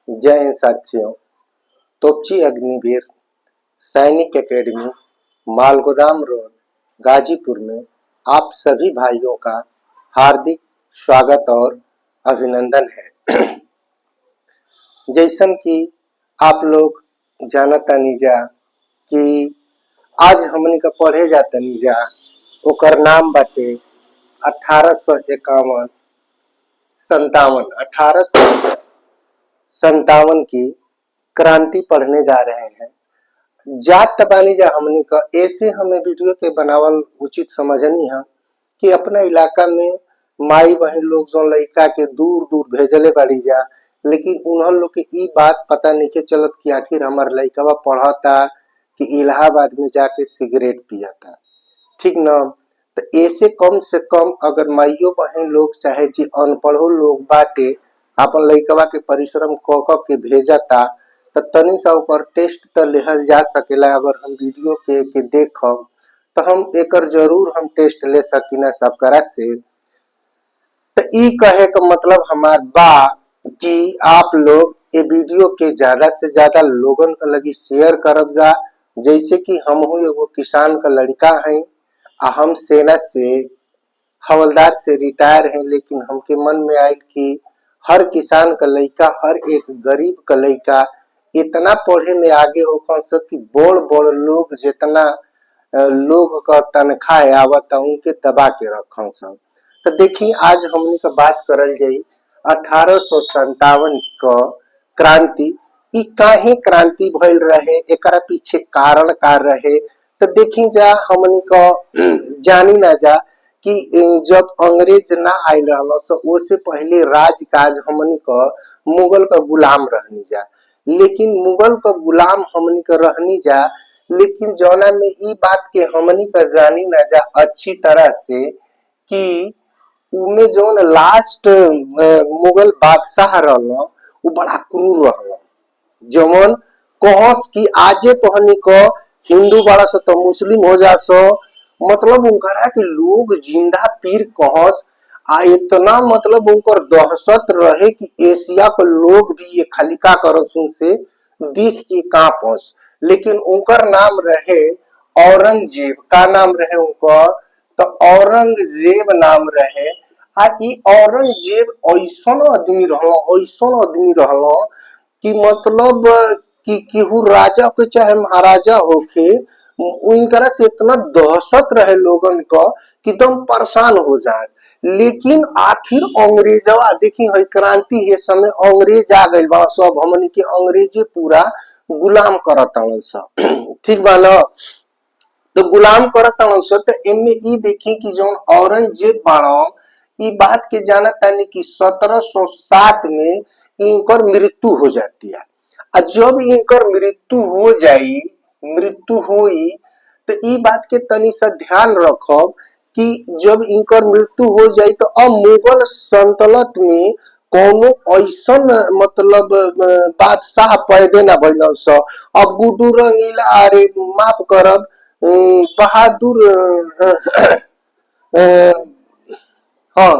जय हिंद साथियों। तोपची अग्निवीर सैनिक एकेडमी मालगोदाम रोड गाजीपुर में आप सभी भाइयों का हार्दिक स्वागत और अभिनंदन है। जैसन कि आप लोग जानतानी जा कि आज हमनी का पढ़े जातनी जा ओकर नाम बाटे 1851 1857 की क्रांति पढ़ने जा रहे हैं। जात तबानी जा हमनी का ऐसे हमें वीडियो के बनावल उचित समझनी है कि अपना इलाका में माई बहन लोग जो लड़का के दूर दूर भेजले बाड़ी जा, लेकिन उन्होंने लोग के ई बात पता नहीं के चलत कि आखिर हमार लड़का पढ़ता कि इलाहाबाद में जाके सिगरेट पियाता। ठीक न, तो ऐसे कम से कम अगर माइयो बहन लोग चाहे जी अनपढ़ो लोग बाटे अपन लइकवा के परिश्रम क के भेजता तो तनी सा ऊपर टेस्ट तो लेहल जा सकेला। अगर हम वीडियो के देखब तो हम एकर जरूर हम टेस्ट ले सकीना सब करा से। तो ई कहे का मतलब हमार बा कि आप लोग ये वीडियो के ज्यादा से ज्यादा लोगन का लगी शेयर करब जा। जैसे कि हम हूँ एगो किसान का लड़का है, हम सेना से हवलदार से रिटायर हैं, लेकिन हमके मन में आयल कि हर किसान का लड़का, हर एक गरीब का लड़का इतना पढ़े में आगे हो सब कि बड़ बड़ लोग जितना लोग का तनख्वाह आवता उनके दबा के रखन सब। तो देखिए आज हमने का बात करल जाई 1857 का क्रांति। ई काहे क्रांति भइल रहे, एकरा पीछे कारण का रहे। तो देखी जा हमनी का जानी ना जा कि जब अंग्रेज ना आयल रहल तो उससे पहले राजकाज हमनी का मुगल का गुलाम रहनी जा। लेकिन मुगल का गुलाम हमनी का रहनी जा, लेकिन जौना में ई बात के हमनी का जानी ना जा अच्छी तरह से कि उमे जौन लास्ट मुगल बादशाह रहल वो बड़ा क्रूर रहल। जमन कहस कि आजे तोहनी को हिंदू बड़ा सो तो मुस्लिम हो जा सो, मतलब उनकरा के लोग जिंदा पीर कहस। इतना मतलब उनकर दहशत रहे कि एशिया के लोग भी ये खलिका करन से देख के कांपस। लेकिन उनकर नाम रहे औरंगजेब। का नाम रहे उनकर? तो औरंगजेब नाम रहे। ई औरंगजेब ऐसन आदमी रहल कि मतलब कि केहू राजा के चाहे महाराजा होके उनकरा से इतना दहशत रहे लोगन का कि एकदम परेशान हो जाए। लेकिन आखिर अंग्रेजवा देखी है क्रांति है समय अंग्रेज आ गइल बा, सब हमनी के अंग्रेजे पूरा गुलाम करत सब। ठीक बा ना, तो गुलाम करत सब। तो एमे ई देखी कि जौन औरंगजेब बाड़ा ई बात के जानत तानी कि 1707 में इनकर मृत्यु हो जाती है। जब इनकर मृत्यु होई तो ई बात के तनी सा ध्यान रखब कि जब इनकर मृत्यु हो जाई तो अब मुगल सल्तनत में कोनो ऐसन मतलब बादशाह पैदे ना भइल स। अब गुड्डू रंगीला, अरे माफ करब, बहादुर हाँ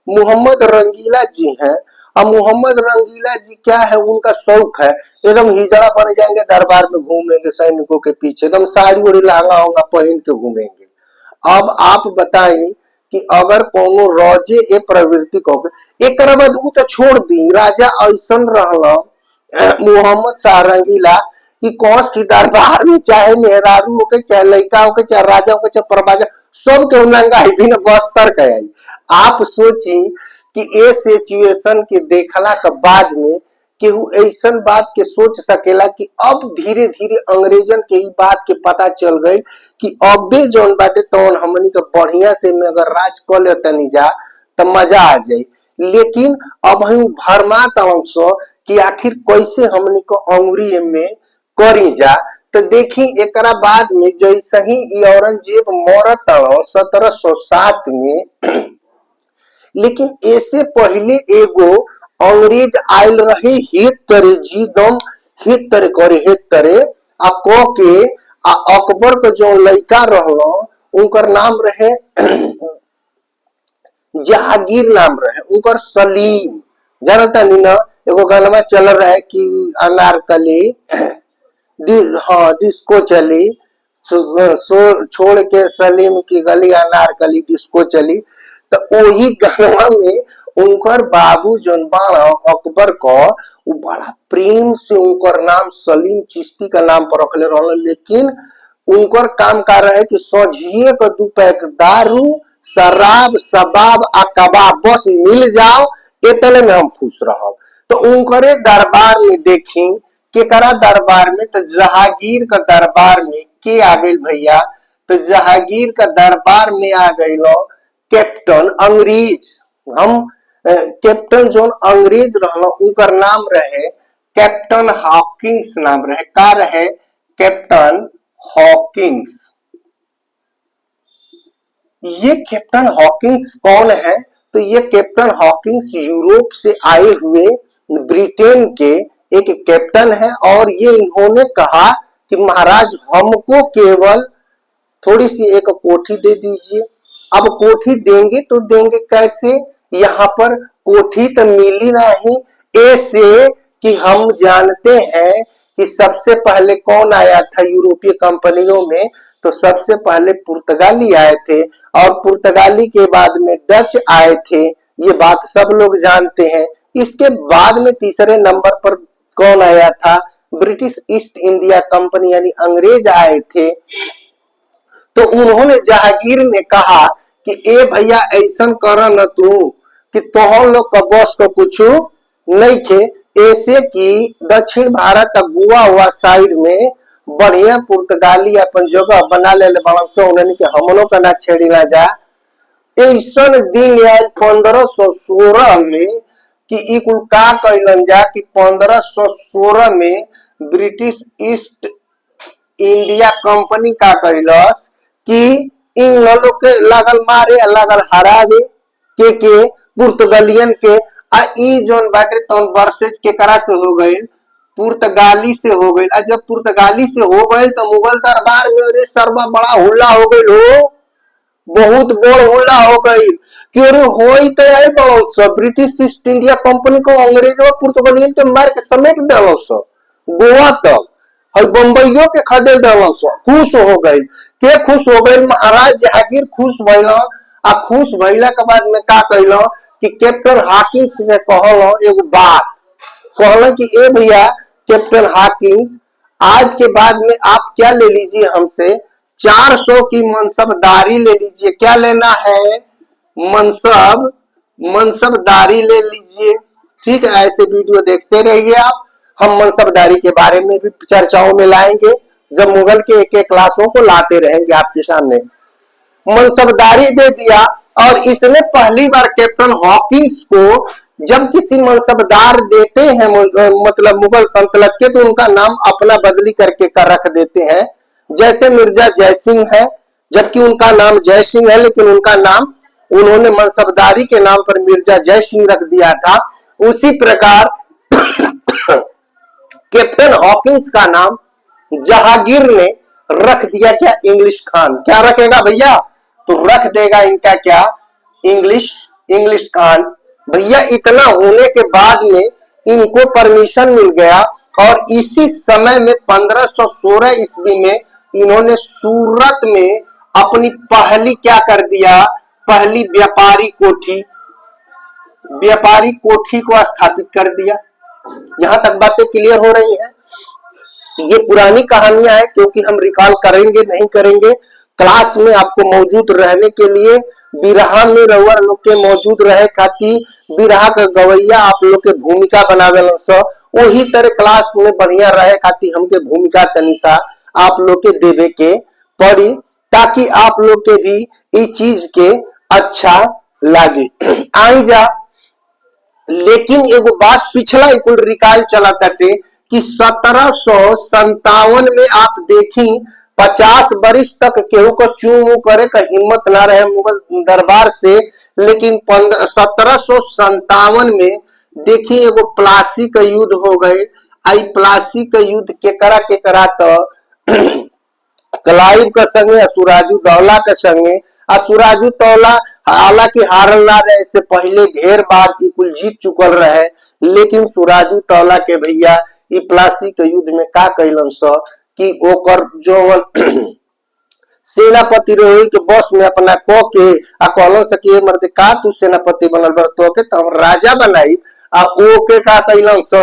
मोहम्मद रंगीला जी हैं। अब मोहम्मद रंगीला जी क्या है, उनका शौक है एकदम हिजड़ा बन जाएंगे, दरबार में घूमेंगे सैनिकों के पीछे, एकदम साड़ी उड़ी लहंगा होगा पहन के घूमेंगे। अब आप बताएं कि अगर कोनो रोजे ए प्रवृत्ति को एक बाद उ तो छोड़ दी, राजा ऐसन रहल मोहम्मद शाह रंगीला कि कौस की दरबार में चाहे मेहरारू होके, चाहे लड़का होके, चाहे राजा होके, चाहे परबाजा, सब के नंगा ही बिना बस्तर के आई। आप सोची कि ए सिचुएशन के देखला के बाद में केहू ऐसन बात के सोच सकेला कि अब धीरे धीरे अंग्रेजन के ई बात के पता चल गई कि अबे जौन बाटे तौन हमनी के बढ़िया से में अगर राज कर लेतनी जा तो मजा आ जाई। लेकिन अब हम भरमा तम कि आखिर कैसे हमनी को अंगुरी में करी जा। तो देखी एकरा बाद में जैसे ही औरंगजेब मरत 1707 में, लेकिन ऐसे पहले एगो अंग्रेज आयल रहे हेत तरे जीदम हेत तरे करे हेत तरे आ क के आ अकबर के जो लड़का रहल उनकर नाम रहे जहांगीर नाम रहे उनकर सलीम। जानता नहीं ना एगो गाना चल रहा है कि अनारकली हाँ डिस्को चली, छोड़ के सलीम की गली अनारकली डिस्को चली। तो वही गाना में उनकर बाबू जौन बाड़ा अकबर को बड़ा प्रेम से उनकर नाम सलीम चिश्ती का नाम पर रखले रहल, लेकिन उनकर काम कर रहे कि सझिए का 2 पैक दारू शराब शबाब आ कबाब बस मिल जाओ, इतने में हम खुश रहब। तो उनकरे दरबार में देखी केकरा दरबार में, तो जहांगीर का दरबार में के आ गई भैया, तो जहांगीर का दरबार में आ गई कैप्टन अंग्रेज। हम कैप्टन जो अंग्रेज रहलो उनकर नाम रहे कैप्टन हॉकिंस, नाम रहे का रहे कैप्टन हॉकिंस। ये कैप्टन हॉकिंस कौन है, तो ये कैप्टन हॉकिंस यूरोप से आए हुए ब्रिटेन के एक कैप्टन है। और ये इन्होंने कहा कि महाराज हमको केवल थोड़ी सी एक कोठी दे दीजिए। अब कोठी देंगे तो देंगे कैसे, यहाँ पर कोठी तो मिली नहीं, ऐसे कि हम जानते हैं कि सबसे पहले कौन आया था यूरोपीय कंपनियों में, तो सबसे पहले पुर्तगाली आए थे और पुर्तगाली के बाद में डच आए थे, ये बात सब लोग जानते हैं। इसके बाद में तीसरे नंबर पर कौन आया था, ब्रिटिश ईस्ट इंडिया कंपनी यानी अंग्रेज आए थे। तो उन्होंने जहांगीर ने कहा कि ए भैया ऐसा कर न तू कि तोहर लोग का बस को कुछ नहीं थे, ऐसे कि दक्षिण भारत गोवा हुआ साइड में बढ़िया पुर्तगाली अपन जगह बना ले उन्होंने कि हमनों का ना छेड़ी ना जा। ऐसा दिन आयल 1516 में कि ई कुल का कैलन जा कि 1516 में ब्रिटिश ईस्ट इंडिया कंपनी का कैलस कि इन लोग के लागल मारे लागल हरावे के पुर्तगालियन के। आ ई जोन बाटे तौन वर्सेस के करा से हो गई, पुर्तगाली से हो गई। आ जब पुर्तगाली से हो गई तो मुगल दरबार में अरे सर्वा बड़ा हुल्ला हो गई, हो बहुत बड़ हुल्ला हो गई कि अरे होई तो आई बड़ो सब ब्रिटिश ईस्ट इंडिया कंपनी को अंग्रेज और पुर्तगालियन के मार के समेट देलो सब गोवा तक, और बम्बईयों के खदेल देलो सब। खुश हो गई, के खुश हो गई, महाराज जहांगीर खुश भइल। आ खुश भइला के बाद में का कइलो कि कैप्टन हॉकिंस ने कहलो एगो बात, कहलो कि ए भैया कैप्टन हॉकिंस, आज के बाद में आप क्या ले लीजिए हमसे 400 की मनसबदारी ले लीजिए। क्या लेना है, मनसबदारी ले लीजिए। ठीक है, ऐसे वीडियो देखते रहिए आप, हम मनसबदारी के बारे में भी चर्चाओं में लाएंगे जब मुगल के एक एक क्लासों को लाते रहेंगे आपके सामने। मनसबदारी दे दिया और इसने पहली बार कैप्टन हॉकिंस को जब किसी मनसबदार देते हैं मतलब मुगल सल्तनत के, तो उनका नाम अपना बदली करके कर रख देते हैं। जैसे मिर्जा जयसिंह है, जबकि उनका नाम जय सिंह है, लेकिन उनका नाम उन्होंने मनसबदारी के नाम पर मिर्जा जय सिंह रख दिया था। उसी प्रकार कैप्टन हॉकिंस का नाम जहांगीर ने रख दिया क्या, इंग्लिश खान। क्या रखेगा भैया, तो रख देगा इनका क्या, इंग्लिश खान। भैया इतना होने के बाद में इनको परमिशन मिल गया और इसी समय में 1516 ईस्वी में इन्होंने सूरत में अपनी पहली क्या कर दिया, पहली व्यापारी कोठी को स्थापित कर दिया। यहां तक बातें क्लियर हो रही हैं। ये पुरानी कहानियां हैं क्योंकि हम रिकॉल करेंगे नहीं करेंगे, क्लास में आपको मौजूद रहने के लिए बिरहा में रउआ लोग के मौजूद रहे खातिर बिरहा का गवैया आप लोग के भूमिका बनावे वही तरह क्लास में बढ़िया रहे खातिर हमके भूमिका तनिसा आप लोग के देवे के पड़ी, ताकि आप लोग के भी इस चीज के अच्छा लागे। आई जा, लेकिन एगो बात पिछला कुल रिकॉल चला करते कि 1757 में आप देखी 50 वर्ष तक केहू को चू करे का हिम्मत ना रहे मुगल दरबार से, लेकिन 1757 में देखी एगो प्लासी का युद्ध हो गए। आई प्लासी का युद्ध केकरा तो क्लाइव का संगे असुराजुद्दौला का संगे। असुराजुद्दौला हालांकि हारल ना रहे, इससे पहले ढेर बार कुल जीत चुकल रहे, लेकिन सुराजू तौला के भैया इ प्लासी के युद्ध में का कैलन स कि ओकर जो सेनापति रहे के बस में अपना क के आ कहलन से कि मर्द का तू सेनापति बनल बड़ तो के हम राजा बनाई आ ओके का कैलन स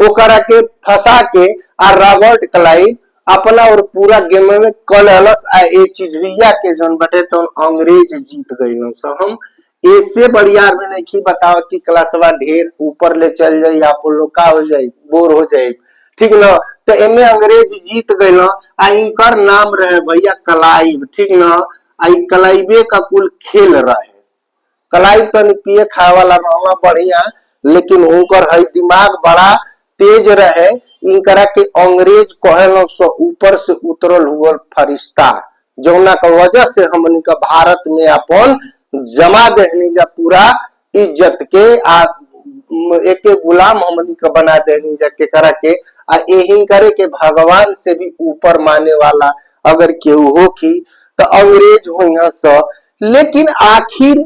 ओकरा के फंसा के आ रॉबर्ट क्लाइव अपना और पूरा गेम में कलहलस आ ए चीजरिया के जन बटे तो अंग्रेज जीत गइलन स। हम ऐसे बढ़िया में नहीं बताओ कि क्लासवा ढेर ऊपर ले चल जाई आप लोग का हो जाई बोर हो जाई ठीक न। तो एमे अंग्रेज जीत गइल आ इनकर नाम रहे भैया क्लाइव ठीक न। आ क्लाइवे का कुल खेल रहे। क्लाइव तो पिए खाए वाला रहला बढ़िया लेकिन उनकर है दिमाग बड़ा तेज रहे। इनकरा के अंग्रेज कहलन सो ऊपर से उतरल हुआ फरिश्ता जौना का वजह से हमनी का भारत में अपन जमा देहनी जा पूरा इज्जत के आ एक गुलाम हमनी का बना देनी जा के करा के आ यही करे के भगवान से भी ऊपर माने वाला अगर केहू हो की तो अंग्रेज हो यहाँ स। लेकिन आखिर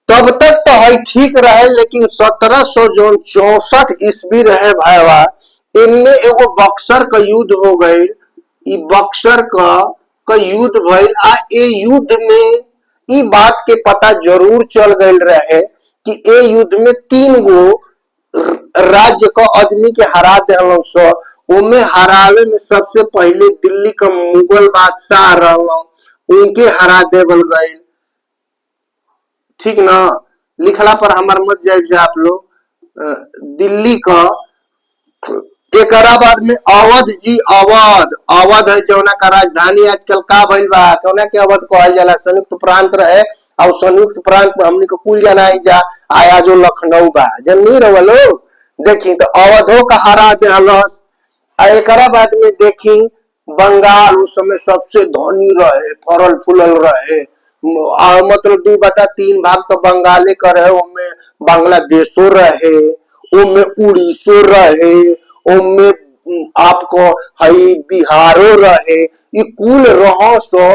तब तक तो है ठीक रहे लेकिन 1764 ईस्वी रहे भाईवा इनमें एगो बक्सर का युद्ध हो गई। इ बक्सर का युद्ध भइल आ ए युद्ध में इ बात के पता जरूर चल गई रहे कि ए युद्ध में 3 गो राज्य का आदमी के हरा देलन सो। उनमें हरावे में सबसे पहले दिल्ली का मुगल बादशाह रहलन उनके हरा देवल गई ठीक ना। लिखला पर हमार मत जाए आप लोग दिल्ली का एक बाद में अवध जी अवध है जौना का राजधानी आजकल का भइल बा कौना के अवध कहल जाला संयुक्त प्रांत रहे और संयुक्त प्रांत में हमनी को कुल जाना ही जा आया जो लखनऊ बा जन्नी रहो लोग देखी तो अवधों का हरा देहलस। एक बाद में देखी बंगाल उस समय सबसे धनी रहे फरल फूलल रहे मतलब 2/3 भाग तो बंगाले का रहे उनमें बांग्लादेशो रहे उनमें उड़ीसो रहे उनमें आपको हई बिहारो रहे इ कुल रहो सो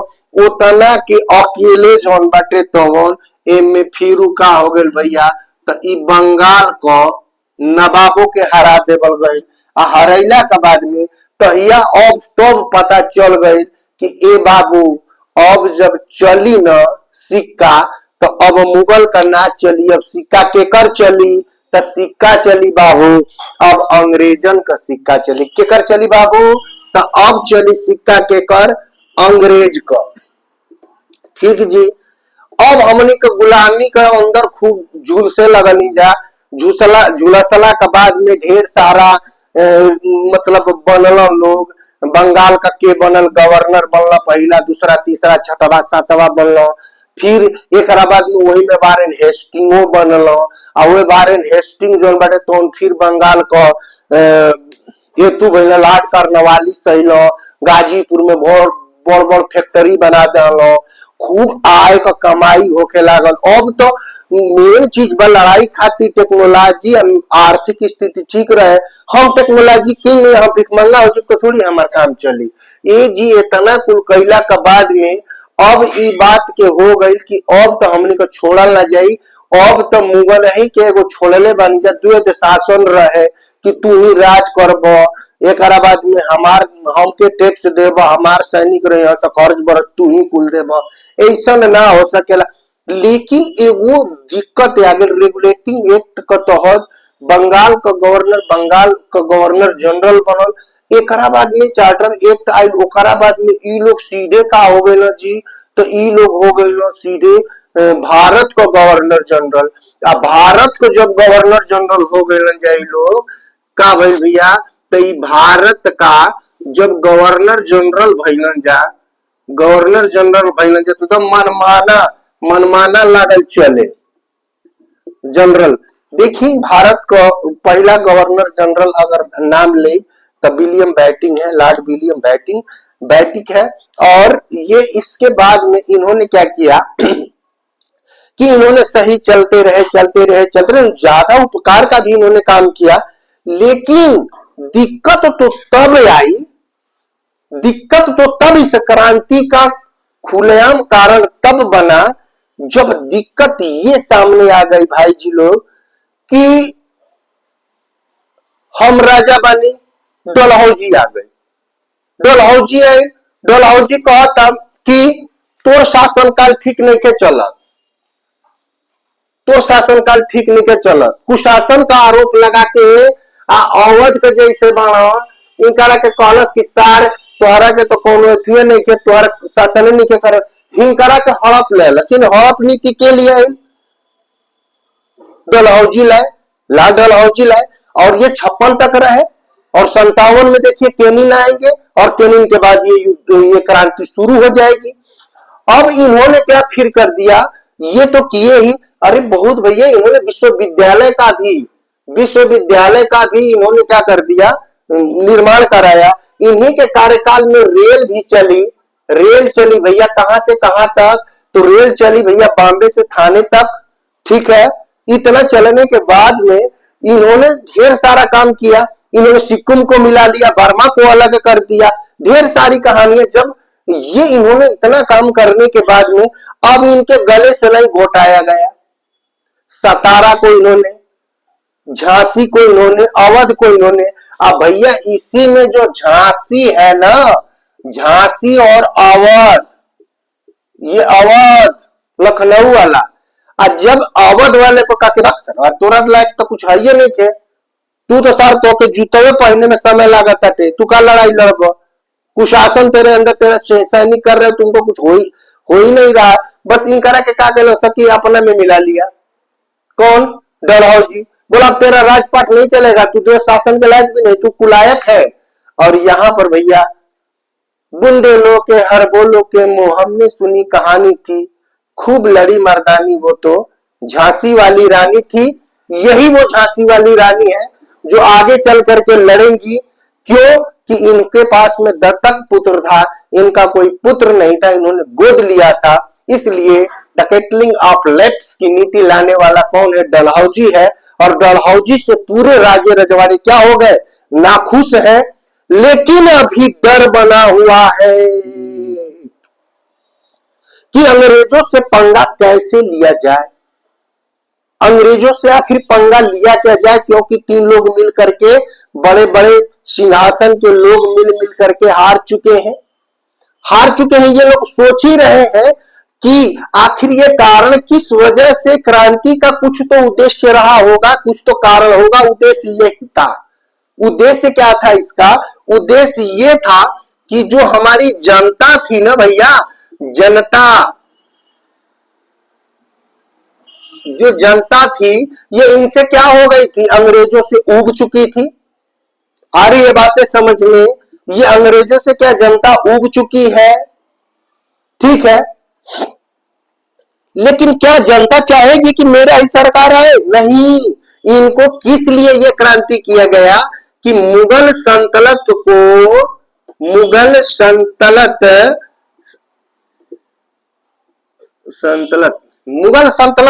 उतना के अकेले जौन बाटे तवन एमे फिर का हो गइल भैया तो इ बंगाल को नवाबों के हरा देवल गइल आ हरैला के बाद में तहिया अब तब पता चल गई कि ए बाबू अब जब चली न सिक्का तो अब मुगल का ना चली अब सिक्का केकर चली तो सिक्का चली बाबू अब अंग्रेजन का सिक्का चली केकर चली बाबू तो अब चली सिक्का केकर अंग्रेज का ठीक जी। अब हमनी के गुलामी का अंदर खूब झुलसे लगनी जा झुलसला के बाद में ढेर सारा मतलब बनल लोग बंगाल का के बनल गवर्नर बनल पहला दूसरा तीसरा छठवा सातवा बनल फिर एक बाद में वही में वारेन हेस्टिंगो बनल और वही वारेन हेस्टिंग जो बाटे तो फिर बंगाल का एतु भइल लाट करनवाली सहिल गाजीपुर में बड़ बड़ फैक्ट्री बना दल खूब आय का कमाई होके लागल। अब तो मेन चीज बा लड़ाई खातिर टेक्नोलॉजी आर्थिक स्थिति ठीक रहे हम टेक्नोलॉजी के में हम भिखमंगा हो चुके तो थोड़ी हमार काम चली ये जी इतना कुल कैला के बाद में अब ई बात के हो गई कि अब तो हमने को छोड़ल ना जाई अब तो मुगल ही के एगो छोड़ले बन जा द्वैध शासन रहे कि तू ही राज करब एक बाद में हमार हमके टैक्स देब हमार सैनिक रहे खर्च बर तू ही कुल देब ऐसा ना हो सकेला। लेकिन एगो दिक्कत आ गई रेगुलेटिंग एक्ट के तहत बंगाल का गवर्नर जनरल बनल एक बाद में चार्टर एक्ट आयल ओकरा बाद में ई लोग सीधे का हो गए जी तो ई लोग हो गए सीधे भारत का गवर्नर जनरल। अब भारत को जब गवर्नर जनरल हो गए जाए लोग का भाई भैया तो ई भारत का जब गवर्नर जनरल भइलन जा तो मनमाना लागल चले जनरल। देखिए भारत का पहला गवर्नर जनरल अगर नाम ले तो विलियम बैटिंग है लॉर्ड विलियम बैटिंग है। और ये इसके बाद में इन्होंने क्या किया कि इन्होंने सही चलते रहे ज्यादा उपकार का भी इन्होंने काम किया। लेकिन दिक्कत तो तब इस क्रांति का खुलेआम कारण तब बना जब दिक्कत ये सामने आ गई भाई जी लोग कि हम राजा बानी, डलहौजी आ गए। डलहौजी आई, डलहौजी कहता कि तोर शासनकाल ठीक नहीं के चलत, तोर शासनकाल ठीक नहीं के चलत। कुशासन का आरोप लगा के अवध के जैसे बाणा इनकरा के कहलस कि सार तोहरा के तो कोनो अथुए नहीं के, तोहरा शासन नहीं के कर, हिंकरा के हड़प ले लसिन। हड़प नीति के लिए डलहौजी लाए, ला डलहौजी लाए, और ये 56 तक रहे, और 57 में देखिए केनिन आएंगे, और केनिन के बाद ये क्रांति शुरू हो जाएगी। अब इन्होंने क्या फिर कर दिया, ये तो किए ही, अरे बहुत भैया इन्होंने विश्वविद्यालय का भी इन्होंने क्या कर दिया, निर्माण कराया। इन्हीं के कार्यकाल में रेल भी चली, रेल चली भैया कहां से कहां तक, तो रेल चली भैया बॉम्बे से थाने तक, ठीक है। इतना चलने के बाद में इन्होंने ढेर सारा काम किया, इन्होंने सिक्किम को मिला लिया, बर्मा को अलग कर दिया, ढेर सारी कहानियां। जब ये इन्होंने इतना काम करने के बाद में अब इनके गले से नहीं घोटाया गया। सतारा को इन्होंने, झांसी को इन्होंने, अवध को इन्होंने। अब भैया इसी में जो झांसी है ना, झांसी और अवध, ये अवध लखनऊ वाला, और जब अवध वाले को कहा तुरंत लायक तो कुछ है ही नहीं थे, तू तो सर तो के जूते पहनने में समय लागत है, तू का लड़ाई लड़ब, कुशासन तेरे अंदर तेरा सैनिक कर रहे, तुमको कुछ हो ही नहीं रहा। बस इन करा के का सकी अपना में मिला लिया। कौन? डलहौजी। बोला अब तेरा राजपाट नहीं चलेगा, तू देश शासन के लायक भी नहीं, तू कुलायक है। और यहां पर भैया बुंदेलो के हर बोलो के मुंह, हमने सुनी कहानी थी, खूब लड़ी मर्दानी, वो तो झांसी वाली रानी थी। यही वो झांसी वाली रानी है जो आगे चल करके लड़ेंगी। क्यों? कि इनके पास में दत्तक पुत्र था, इनका कोई पुत्र नहीं था, इन्होंने गोद लिया था। इसलिए डकैटलिंग ऑफ लेफ्ट की नीति लाने वाला कौन है? डलहौजी है। और डलहौजी से पूरे राज्य रजवाड़े क्या हो गए? नाखुश है। लेकिन अभी डर बना हुआ है कि अंग्रेजों से पंगा कैसे लिया जाए। अंग्रेजों से आखिर पंगा लिया क्या जाए, क्योंकि 3 लोग मिल करके, बड़े बड़े सिंहासन के लोग मिल करके हार चुके हैं। ये लोग सोच ही रहे हैं कि आखिर ये कारण किस वजह से, क्रांति का कुछ तो उद्देश्य रहा होगा, कुछ तो कारण होगा। उद्देश्य ये था। उद्देश्य क्या था इसका? उद्देश्य ये था कि जो हमारी जनता थी ना भैया, जो जनता थी, ये इनसे क्या हो गई थी? अंग्रेजों से ऊब चुकी थी। आ रही ये बातें समझ में? ये अंग्रेजों से क्या जनता ऊब चुकी है, ठीक है। लेकिन क्या जनता चाहेगी कि मेरा ही सरकार आए? नहीं। इनको किस लिए ये क्रांति किया गया कि मुगल सल्तनत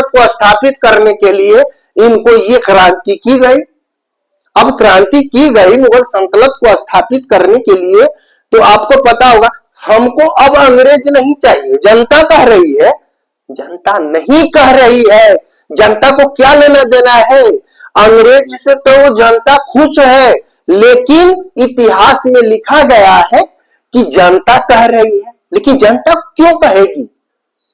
को स्थापित करने के लिए इनको ये क्रांति की गई। अब क्रांति की गई मुगल सल्तनत को स्थापित करने के लिए, तो आपको पता होगा हमको अब अंग्रेज नहीं चाहिए, जनता कह रही है। जनता नहीं कह रही है। जनता को क्या लेना देना है अंग्रेज से? तो वो जनता खुश है, लेकिन इतिहास में लिखा गया है कि जनता कह रही है। लेकिन जनता क्यों कहेगी?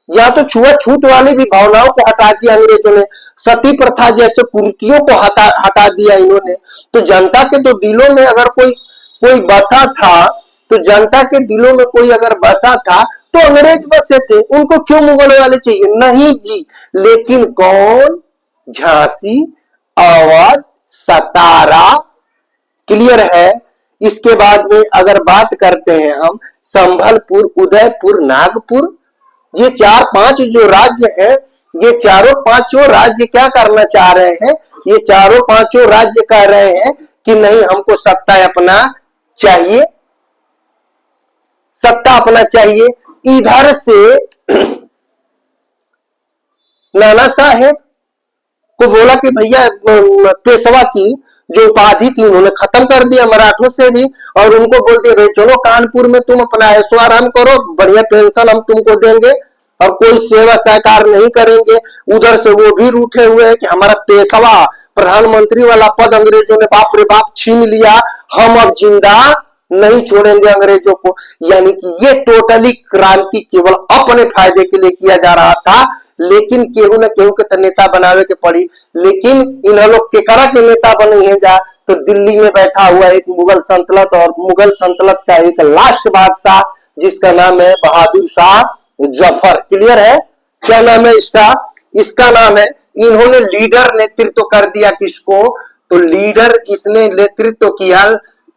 या तो छुआछूत वाली भी भावनाओं को हटा दिया अंग्रेजों ने, सती प्रथा जैसे कुरीतियों को हटा दिया इन्होंने। तो जनता के तो दिलों में अगर कोई बसा था, तो जनता के दिलों में कोई अगर बसा था तो अंग्रेज बसे थे। उनको क्यों मुगल वाले चाहिए? नहीं जी। लेकिन कौन? झांसी, अवध, सतारा, क्लियर है। इसके बाद में अगर बात करते हैं हम संभलपुर, उदयपुर, नागपुर, ये 4-5 जो राज्य हैं, ये चारों पांचों राज्य क्या करना चाह रहे हैं? ये चारों पांचों राज्य कह रहे हैं कि नहीं, हमको सत्ता अपना चाहिए, सत्ता अपना चाहिए। इधर से नाना साहेब को बोला कि भैया पेशवा की जो उपाधि थी उन्होंने खत्म कर दिया मराठों से भी, और उनको बोल दिया भाई चलो कानपुर में तुम अपना ऐशो आराम करो, बढ़िया पेंशन हम तुमको देंगे और कोई सेवा सहकार नहीं करेंगे। उधर से वो भी रूठे हुए हैं कि हमारा पेशवा प्रधानमंत्री वाला पद अंग्रेजों ने बाप रे बाप छीन लिया, हम अब जिंदा नहीं छोड़ेंगे अंग्रेजों को। यानी कि ये टोटली क्रांति केवल अपने फायदे के लिए किया जा रहा था, लेकिन केहू न केहू के तो नेता बनावे के पड़ी। लेकिन इन लोग केकरा के नेता बने हैं जा, तो दिल्ली में बैठा हुआ एक मुगल सल्तनत, और मुगल सल्तनत का एक लास्ट बादशाह जिसका नाम है बहादुर शाह जफर। क्लियर है? क्या नाम है इसका? इसका नाम है, इन्होंने लीडर नेतृत्व कर दिया किसको? तो लीडर इसने नेतृत्व किया,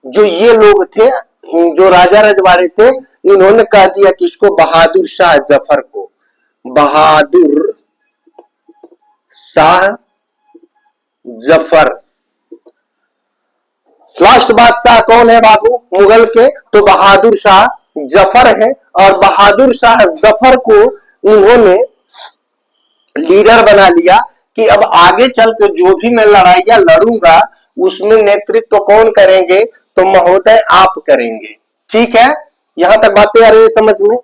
जो ये लोग थे, जो राजा रजवाड़े थे, इन्होंने कह दिया किसको? बहादुर शाह जफर को। बहादुर शाह जफर लास्ट बादशाह कौन है बाबू मुगल के? तो बहादुर शाह जफर है। और बहादुर शाह जफर को उन्होंने लीडर बना लिया कि अब आगे चल के जो भी मैं लड़ाइयां लड़ूंगा उसमें नेतृत्व कौन करेंगे? तो महोदय आप करेंगे। ठीक है, यहां तक बातें आ रही है समझ में।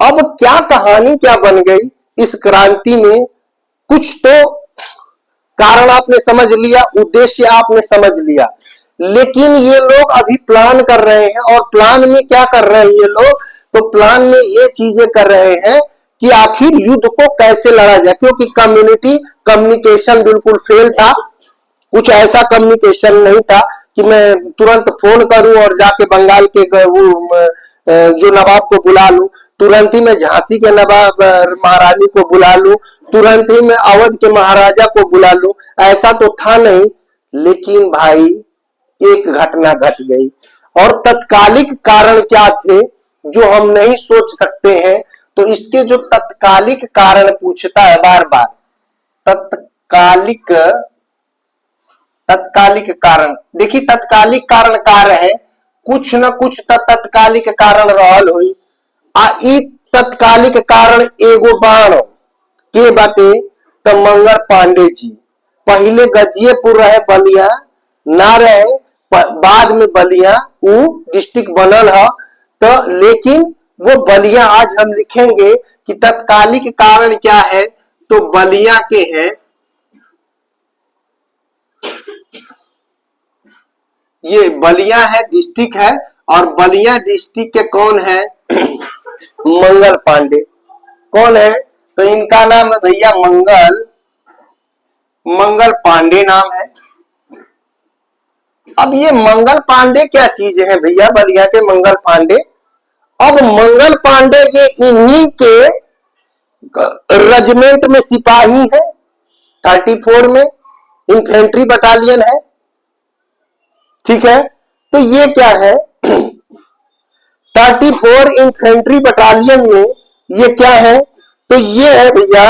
अब क्या कहानी क्या बन गई इस क्रांति में? कुछ तो कारण आपने समझ लिया, उद्देश्य आपने समझ लिया, लेकिन ये लोग अभी प्लान कर रहे हैं। और प्लान में क्या कर रहे हैं ये लोग? तो प्लान में ये चीजें कर रहे हैं कि आखिर युद्ध को कैसे लड़ा जाए, क्योंकि कम्युनिकेशन बिल्कुल फेल था। कुछ ऐसा कम्युनिकेशन नहीं था कि मैं तुरंत फोन करूं और जाके बंगाल के जो नवाब को बुला लूं, तुरंत ही मैं झांसी के नवाब महारानी को बुला लूं, तुरंत ही मैं अवध के महाराजा को बुला लूं, ऐसा तो था नहीं। लेकिन भाई एक घटना घट गई, और तत्कालिक कारण क्या थे जो हम नहीं सोच सकते हैं। तो इसके जो तत्कालिक कारण पूछता है बार बार, तत्कालिक कारण, देखिए तत्कालिक कारण कार्य है, कुछ न कुछ तत्कालिक कारण रहल हुई। ई तत्कालिक कारण एगो बाण के बाटे तो मंगर पांडे जी। पहले गजियापुर रहे बलिया ना रहे, बाद में बलिया वो डिस्ट्रिक्ट बनल है। तो लेकिन वो बलिया आज हम लिखेंगे कि तत्कालिक कारण क्या है, तो बलिया के हैं। ये बलिया है डिस्ट्रिक्ट है, और बलिया डिस्ट्रिक्ट के कौन है? मंगल पांडे। कौन है? तो इनका नाम है भैया मंगल पांडे नाम है। अब ये मंगल पांडे क्या चीज है भैया? बलिया के मंगल पांडे। अब मंगल पांडे ये इन्हीं के रेजिमेंट में सिपाही है, 34 में इन्फेंट्री बटालियन है। ठीक है, तो ये क्या है? 34 इन्फेंट्री बटालियन में ये क्या है? तो ये है भैया,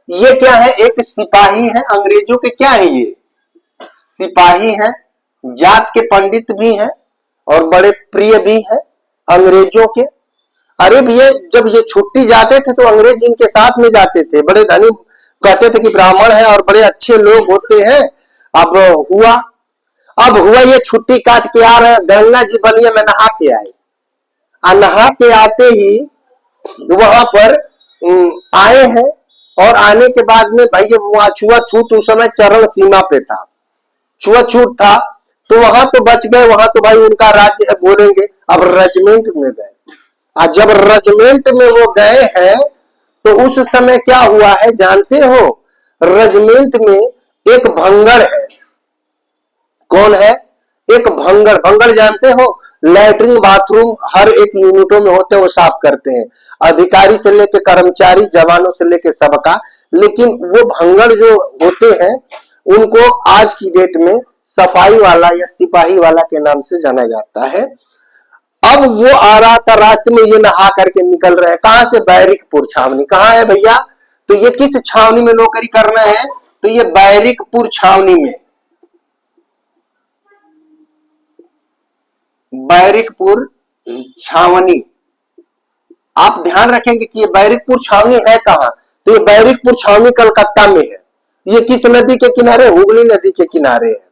ये क्या है? एक सिपाही है अंग्रेजों के। क्या है ये? सिपाही है, जात के पंडित भी हैं और बड़े प्रिय भी हैं अंग्रेजों के। अरे भैया जब ये छुट्टी जाते थे तो अंग्रेज इनके साथ में जाते थे, बड़े धनी कहते थे कि ब्राह्मण है और बड़े अच्छे लोग होते हैं। अब हुआ ये छुट्टी काट के आ रहे हैं, गंगा जी बलिया में नहा के आए। नहा के आते ही वहां पर आए हैं, और आने के बाद में भाई वहां छुआछूत उस समय चरण सीमा पे था, छुआछूत था, तो वहां तो बच गए, वहां तो भाई उनका राज्य बोलेंगे। अब रेजिमेंट में गए, और जब रेजिमेंट में वो गए हैं तो उस समय क्या हुआ है जानते हो? रेजिमेंट में एक भंगड़ है। कौन है? एक भंगड़ जानते हो? लैट्रिन बाथरूम हर एक यूनिटों में होते हैं, वो साफ करते हैं, अधिकारी से लेके कर्मचारी, जवानों से लेके सबका। लेकिन वो भंगड़ जो होते हैं उनको आज की डेट में सफाई वाला या सिपाही वाला के नाम से जाना जाता है। अब वो आ रहा था रास्ते में, ये नहा करके निकल रहे हैं। कहां से? बैरिकपुर छावनी। कहां है भैया? तो ये किस छावनी में नौकरी कर रहे हैं? तो ये बैरिकपुर छावनी में, बैरिकपुर छावनी। आप ध्यान रखेंगे कि ये बैरिकपुर छावनी है कहां? तो ये बैरिकपुर छावनी कलकत्ता में है। ये किस नदी के किनारे? हुगली नदी के किनारे है।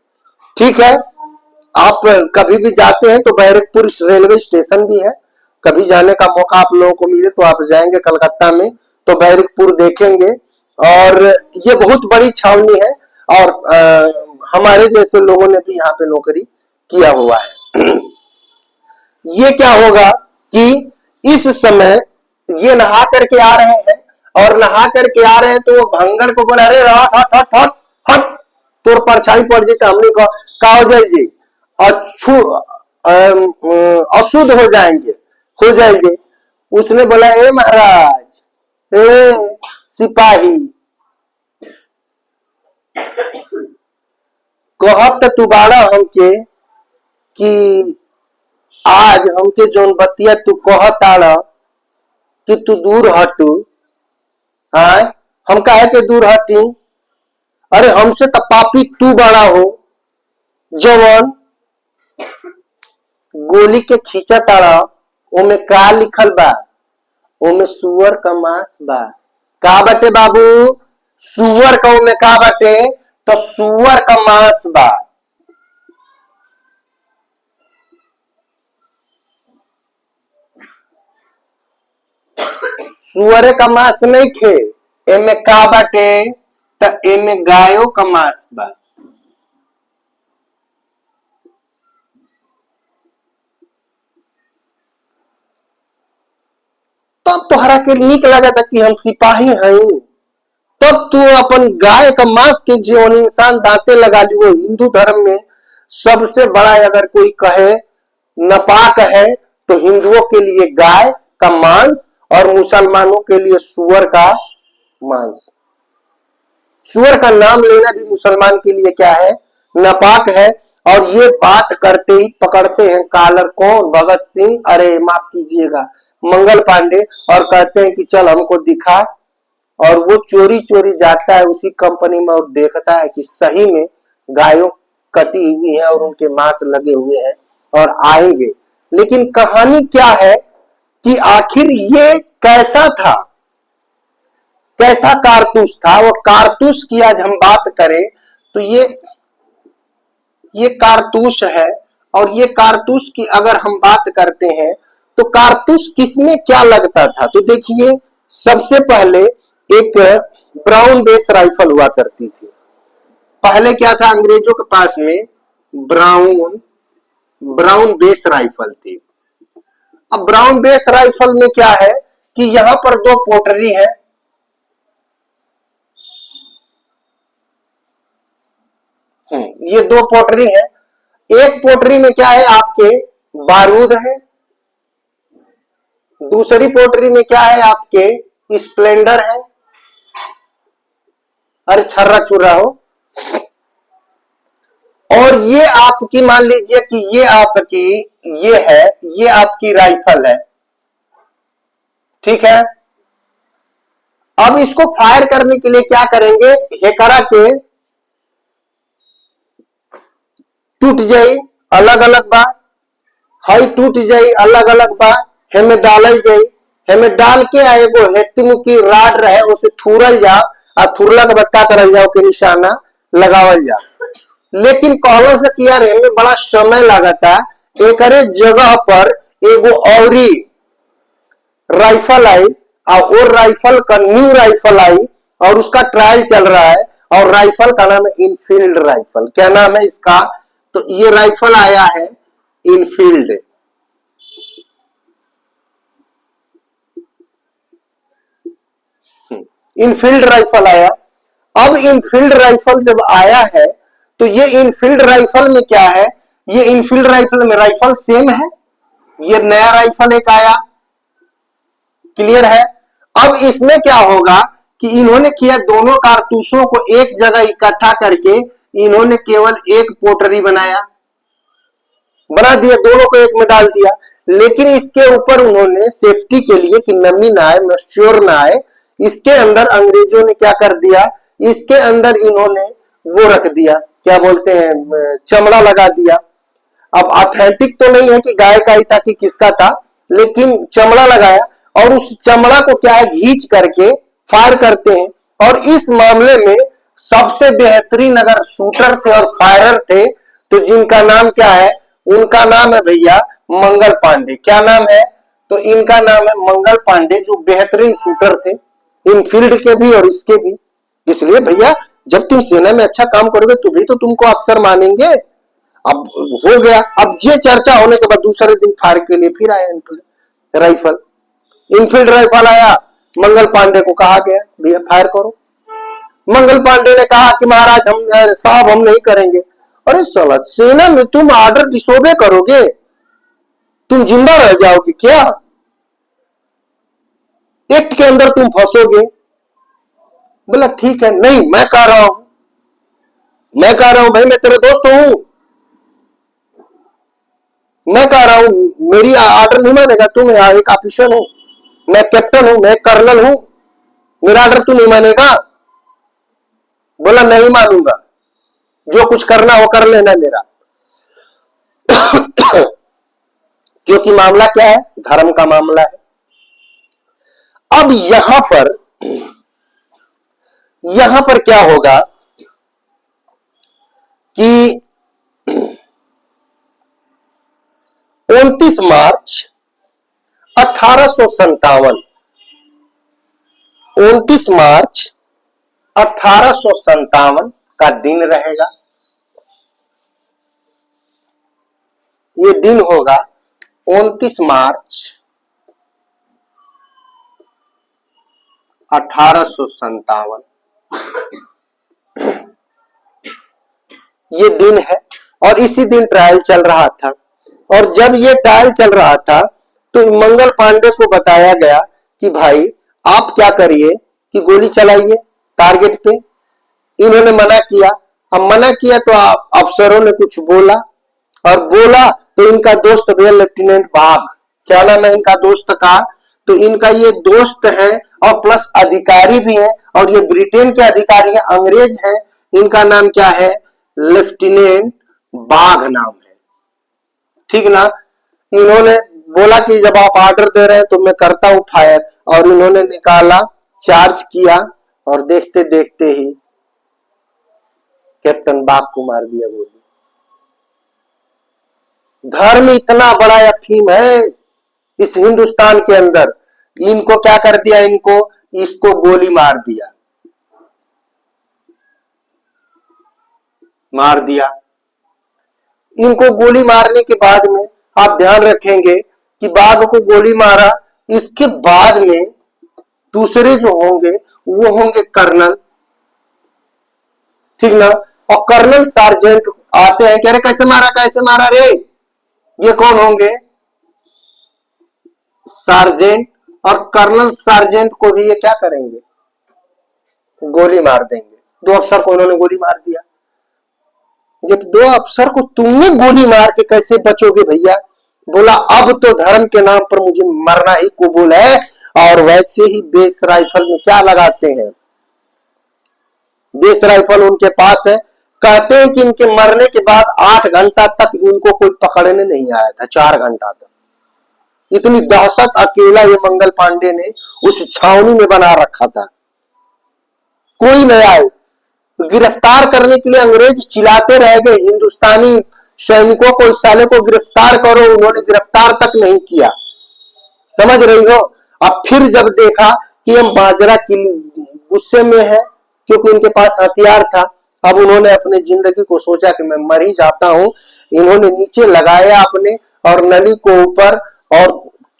ठीक है, आप कभी भी जाते हैं तो बैरिकपुर रेलवे स्टेशन भी है, कभी जाने का मौका आप लोगों को मिले तो आप जाएंगे कलकत्ता में तो बैरिकपुर देखेंगे। और ये बहुत बड़ी छावनी है। और हमारे जैसे लोगों ने भी यहाँ पे नौकरी किया हुआ है। ये क्या होगा कि इस समय ये नहा करके आ रहे हैं, और नहा करके आ रहे हैं तो वो भंगड़ को बोला, अरे हट हट हट हट हट, तोर परछाई पड़ जाए, हमने का हो जाएगी, अशुद्ध हो जाएंगे। उसने बोला, ए महाराज, ए सिपाही, कहत तू बाड़ा हमके कि आज हमके जौन बतिया तू कहताड़ कि तू दूर हटू, आय हम काहे के दूर हटी? अरे हमसे तो पापी तू बड़ा हो, जवन गोली के खींचा ताड़ा, ओमे का लिखल बा? ओमे सुअर का मांस बा। का बटे बाबू? सुअर का ओमे का बटे? तो सुअर का मांस बा। सुअरे का मांस नहीं खे, एमे का बाटे? त एमे गायों का मांस बा। तब तोहरा के नीक लगता कि हम सिपाही हई, तब तू अपन गाय का मांस के जीवन इंसान दांते लगा लियो। हिंदू धर्म में सबसे बड़ा अगर कोई कहे नापाक है तो हिंदुओं के लिए गाय का मांस और मुसलमानों के लिए सुअर का मांस। सुअर का नाम लेना भी मुसलमान के लिए क्या है? नापाक है। और ये बात करते ही पकड़ते हैं कॉलर, कौन? भगत सिंह, अरे माफ कीजिएगा, मंगल पांडे, और कहते हैं कि चल हमको दिखा। और वो चोरी चोरी जाता है उसी कंपनी में और देखता है कि सही में गायों कटी हुई है और उनके मांस लगे हुए हैं और आएंगे। लेकिन कहानी क्या है कि आखिर ये कैसा था, कैसा कारतूस था? वो कारतूस की आज हम बात करें तो ये कारतूस है। और ये कारतूस की अगर हम बात करते हैं तो कारतूस किसमें क्या लगता था? तो देखिए, सबसे पहले एक ब्राउन बेस राइफल हुआ करती थी। पहले क्या था? अंग्रेजों के पास में ब्राउन बेस राइफल थी। अब ब्राउन बेस राइफल में क्या है कि यहां पर दो पोटरी है, ये दो पोटरी है। एक पोटरी में क्या है? आपके बारूद है। दूसरी पोटरी में क्या है? आपके स्प्लेंडर है। अरे छर्रा छुर्रा हो। और ये आपकी, मान लीजिए कि ये आपकी राइफल है, ठीक है। अब इसको फायर करने के लिए क्या करेंगे? हेकरा के टूट जाई, अलग अलग बा, हई टूट जाई, अलग अलग बा, हेमे डालल जाई, हेमे डाल के एगो हेती मुकी राड रहे उसे थुरल जा, आ थुरला के बाद का करल जाओ के निशाना लगावल जा। लेकिन कहलो से कि यार हेमे बड़ा समय लागता, एकरे जगह पर एगो औरी राइफल आई, और राइफल का न्यू राइफल आई और उसका ट्रायल चल रहा है। और राइफल का नाम है इनफील्ड राइफल। क्या नाम है इसका? तो ये राइफल आया है इनफील्ड। इनफील्ड राइफल आया। अब इनफील्ड राइफल जब आया है तो ये इनफील्ड राइफल में क्या है? ये इनफील्ड राइफल में राइफल सेम है, ये नया राइफल एक आया, क्लियर है। अब इसमें क्या होगा कि इन्होंने किया, दोनों कारतूसों को एक जगह इकट्ठा करके इन्होंने केवल एक पोटरी बना दिया, दोनों को एक में डाल दिया। लेकिन इसके ऊपर उन्होंने सेफ्टी के लिए कि नमी ना आए, मॉइस्चर ना आए, इसके अंदर अंग्रेजों ने क्या कर दिया? इसके अंदर इन्होंने वो रख दिया, क्या बोलते हैं, चमड़ा लगा दिया। अब ऑथेंटिक तो नहीं है कि गाय का ही था कि किसका था, लेकिन चमड़ा लगाया और उस चमड़ा को क्या है, घींच करके फायर करते हैं। और इस मामले में सबसे बेहतरीन अगर शूटर थे और फायरर थे तो जिनका नाम क्या है? उनका नाम है भैया मंगल पांडे। क्या नाम है? तो इनका नाम है मंगल पांडे, जो बेहतरीन शूटर थे, इनफील्ड के भी और इसके भी। इसलिए भैया जब तुम सेना में अच्छा काम करोगे तो भी तो तुमको अफसर मानेंगे। अब हो गया, अब ये चर्चा होने के बाद दूसरे दिन फायर के लिए फिर आया राइफल, इनफील्ड राइफल आया। मंगल पांडे को कहा गया भैया फायर करो। मंगल पांडे ने कहा कि महाराज हम साहब हम नहीं करेंगे। अरे साला, सेना में तुम ऑर्डर डिसोबे करोगे, तुम जिंदा रह जाओगे क्या? एक्ट के अंदर तुम फंसोगे। बोला ठीक है, नहीं मैं कह रहा हूं, मैं कह रहा हूं भाई, मैं तेरे दोस्त हूं, मैं कह रहा हूं मेरी ऑर्डर नहीं मानेगा तू? मैं एक ऑफिसर हूं, मैं कैप्टन हूं, मैं कर्नल हूं, मेरा ऑर्डर तू नहीं मानेगा? बोला नहीं मानूंगा, जो कुछ करना हो कर लेना मेरा। क्योंकि मामला क्या है? धर्म का मामला है। अब यहां पर क्या होगा कि 29 मार्च 1857, 29 मार्च 1857 का दिन रहेगा। ये दिन होगा 29 मार्च 1857। ये दिन है और इसी दिन ट्रायल चल रहा था। और जब ये ट्रायल चल रहा था तो मंगल पांडे को बताया गया कि भाई आप क्या करिए कि गोली चलाइए टारगेट पे। इन्होंने मना किया। अब मना किया तो अफसरों ने कुछ बोला, और बोला तो इनका दोस्त भैया लेफ्टिनेंट बाघ, क्या नाम है इनका दोस्त का? तो इनका ये दोस्त है और प्लस अधिकारी भी है, और ये ब्रिटेन के अधिकारी है, अंग्रेज है। इनका नाम क्या है? लेफ्टिनेंट बाघ नाम है, ठीक ना। इन्होंने बोला कि जब आप ऑर्डर दे रहे हैं तो मैं करता हूं फायर, और इन्होंने निकाला, चार्ज किया, और देखते देखते ही कैप्टन बाघ को मार दिया गोली। धर्म इतना बड़ा अफीम है इस हिंदुस्तान के अंदर, इनको क्या कर दिया? इसको गोली मार दिया, मार दिया। इनको गोली मारने के बाद में आप ध्यान रखेंगे कि बाघ को गोली मारा, इसके बाद में दूसरे जो होंगे वो होंगे कर्नल, ठीक ना। और कर्नल सार्जेंट आते हैं, कह रहे कैसे मारा रे? ये कौन होंगे? सार्जेंट। और कर्नल सार्जेंट को भी ये क्या करेंगे? गोली मार देंगे। दो अफसर को उन्होंने गोली मार दिया। जब दो अफसर को तुमने गोली मार के कैसे बचोगे भैया? बोला अब तो धर्म के नाम पर मुझे मरना ही कबूल है। और वैसे ही बेस राइफल में क्या लगाते हैं? बेस राइफल उनके पास है। कहते हैं कि इनके मरने के बाद 8 घंटा तक इनको कोई पकड़ने नहीं आया था, 4 घंटा तक। इतनी दहशत अकेला ये मंगल पांडे ने उस छावनी में बना रखा था, कोई नहीं आए। गिरफ्तार करने के लिए अंग्रेज चिल्लाते रह गए, हिंदुस्तानी सैनिकों को, इस साले को गिरफ्तार करो, उन्होंने गिरफ्तार तक नहीं किया। समझ रही हो? अब फिर जब देखा कि हम बाजरा की गुस्से में है, क्योंकि उनके पास हथियार था, अब उन्होंने अपने जिंदगी को सोचा कि मैं मर ही जाता हूं। इन्होंने नीचे लगाया अपने, और नली को ऊपर, और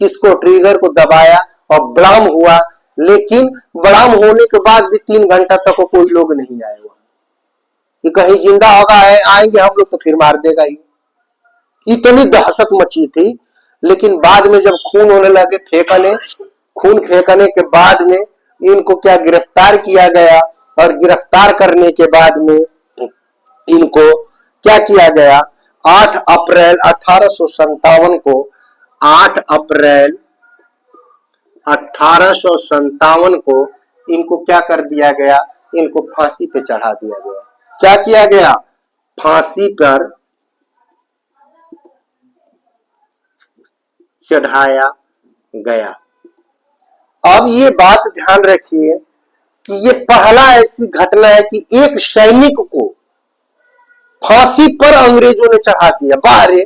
किसको? ट्रिगर को दबाया, और ब्लाम हुआ। लेकिन ब्लाम होने के बाद भी 3 घंटा तक कोई लोग नहीं आए वहां कि कहीं जिंदा होगा, आएंगे हम लोग तो फिर मार देगा ही। इतनी दहशत मची थी। लेकिन बाद में जब खून होने लगे, खून फेंकने के बाद में इनको क्या गिरफ्तार किया गया, और गिरफ्तार करने के बाद में इनको क्या किया गया? 8 अप्रैल 1857 को, 8 अप्रैल 1857 को इनको क्या कर दिया गया? इनको फांसी पे चढ़ा दिया गया। क्या किया गया? फांसी पर चढ़ाया गया। अब ये बात ध्यान रखिए कि ये पहला ऐसी घटना है कि एक सैनिक को फांसी पर अंग्रेजों ने चढ़ा दिया। बाहर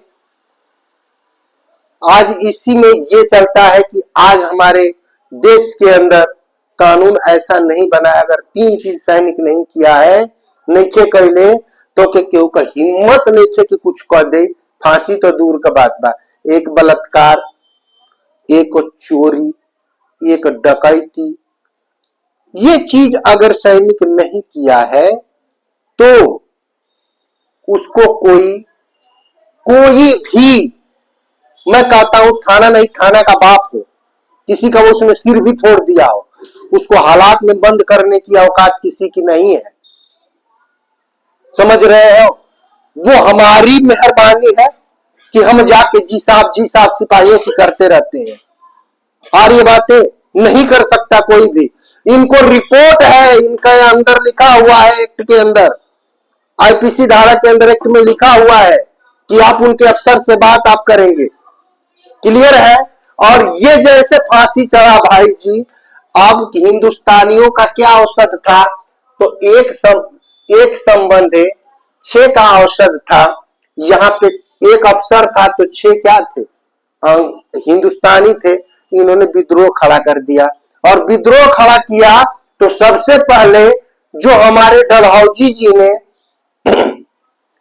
आज इसी में ये चलता है कि आज हमारे देश के अंदर कानून ऐसा नहीं बनाया, अगर 3 चीज सैनिक नहीं किया है, नइखे कैले तो के केहू का हिम्मत नइखे कि कुछ कह दे। फांसी तो दूर का बात बा, एक बलात्कार, एक चोरी, एक डकैती, ये चीज अगर सैनिक नहीं किया है तो उसको कोई भी, मैं कहता हूं थाना नहीं, थाना का बाप हो, किसी का उसने सिर भी फोड़ दिया हो, उसको हालात में बंद करने की औकात किसी की नहीं है। समझ रहे हो? वो हमारी मेहरबानी है कि हम जाके जी साहब सिपाहियों की करते रहते हैं, और ये बातें नहीं कर सकता कोई भी। इनको रिपोर्ट है, इनका अंदर लिखा हुआ है, एक्ट के अंदर, आईपीसी धारा के अंदर एक्ट में लिखा हुआ है कि आप उनके अफसर से बात आप करेंगे। क्लियर है? और ये जैसे फांसी चढ़ा भाई जी, अब हिंदुस्तानियों का क्या औसत था, तो एक संबंध 6 का औसत था, यहाँ पे एक अफसर था तो 6 क्या थे, हिंदुस्तानी थे। इन्होंने विद्रोह खड़ा कर दिया, और विद्रोह खड़ा किया तो सबसे पहले जो हमारे डलहौजी जी ने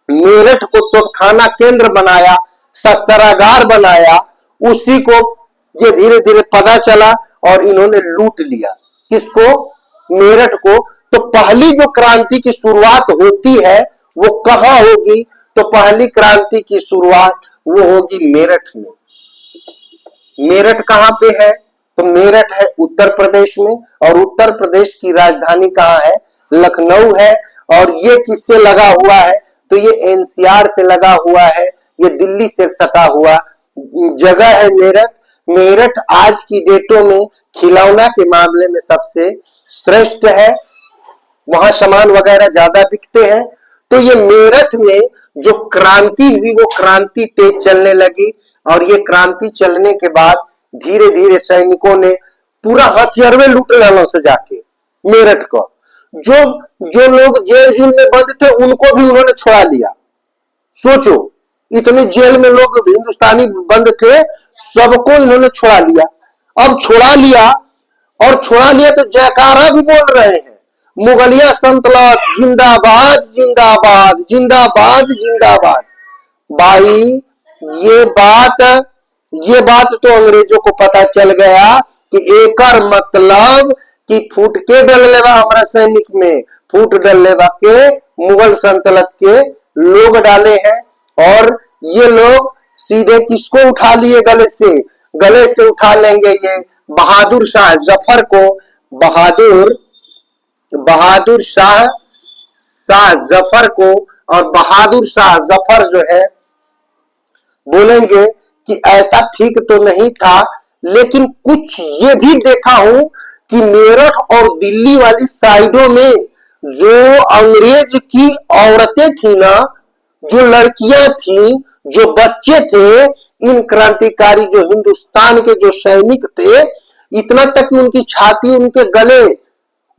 मेरठ को तोपखाना केंद्र बनाया, शस्त्रागार बनाया, उसी को ये धीरे धीरे पता चला और इन्होंने लूट लिया। किसको? मेरठ को। तो पहली जो क्रांति की शुरुआत होती है वो कहां होगी? तो पहली क्रांति की शुरुआत वो होगी मेरठ में। मेरठ कहां पे है? तो मेरठ है उत्तर प्रदेश में, और उत्तर प्रदेश की राजधानी कहां है? लखनऊ है। और ये किससे लगा हुआ है? तो ये एनसीआर से लगा हुआ है, ये दिल्ली से सटा हुआ जगह है मेरठ। मेरठ आज की डेटों में खिलौना के मामले में सबसे श्रेष्ठ है, वहां सामान वगैरह ज्यादा बिकते हैं। तो ये मेरठ में जो क्रांति हुई वो क्रांति तेज चलने लगी, और ये क्रांति चलने के बाद धीरे धीरे सैनिकों ने पूरा हथियारवे लूट लेना से जाके मेरठ को। जो जो लोग जेल जेल में बंद थे उनको भी उन्होंने छुड़ा लिया। सोचो, इतने जेल में लोग हिंदुस्तानी बंद थे, सबको इन्होंने छुड़ा लिया। अब छुड़ा लिया, और छुड़ा लिया तो जयकारा भी बोल रहे हैं, मुगलिया सल्तनत जिंदाबाद जिंदाबाद जिंदाबाद जिंदाबाद। भाई ये बात तो अंग्रेजों को पता चल गया कि एकर मतलब कि फूट के डल लेवा हमारा सैनिक में, फूट डल लेवा के मुगल सल्तनत के लोग डाले हैं। और ये लोग सीधे किसको उठा लिए? गले से उठा लेंगे ये बहादुर शाह जफर को। बहादुर शाह जफर को। और बहादुर शाह जफर जो है बोलेंगे कि ऐसा ठीक तो नहीं था, लेकिन कुछ ये भी देखा हूं कि मेरठ और दिल्ली वाली साइडों में जो अंग्रेज की औरतें थी ना, जो लड़कियां थी, जो बच्चे थे, इन क्रांतिकारी जो हिंदुस्तान के जो सैनिक थे, इतना तक कि उनकी छाती, उनके गले,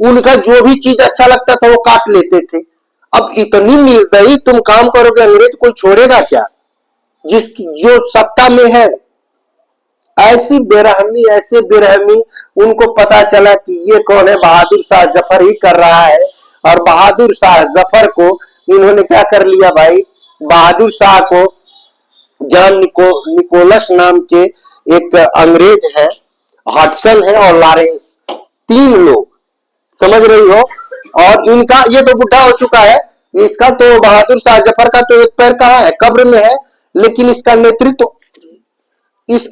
उनका जो भी चीज अच्छा लगता था वो काट लेते थे। अब इतनी निर्दयी तुम काम करोगे, अंग्रेज कोई छोड़ेगा क्या? जो सत्ता में है, ऐसी बेरहमी उनको पता चला कि ये कौन है, बहादुर शाह जफर ही कर रहा है। और बहादुर शाह जफर को इन्होंने क्या कर लिया भाई? बहादुर शाह को जॉन निकोलस नाम के एक अंग्रेज है, हॉटसन है और लॉरेंस, 3 लोग, समझ रही हो? और इनका, ये तो बुढ़ा हो चुका है, इसका तो बहादुर शाह जफर का तो एक पैर कहां है? कब्र में है। लेकिन इसका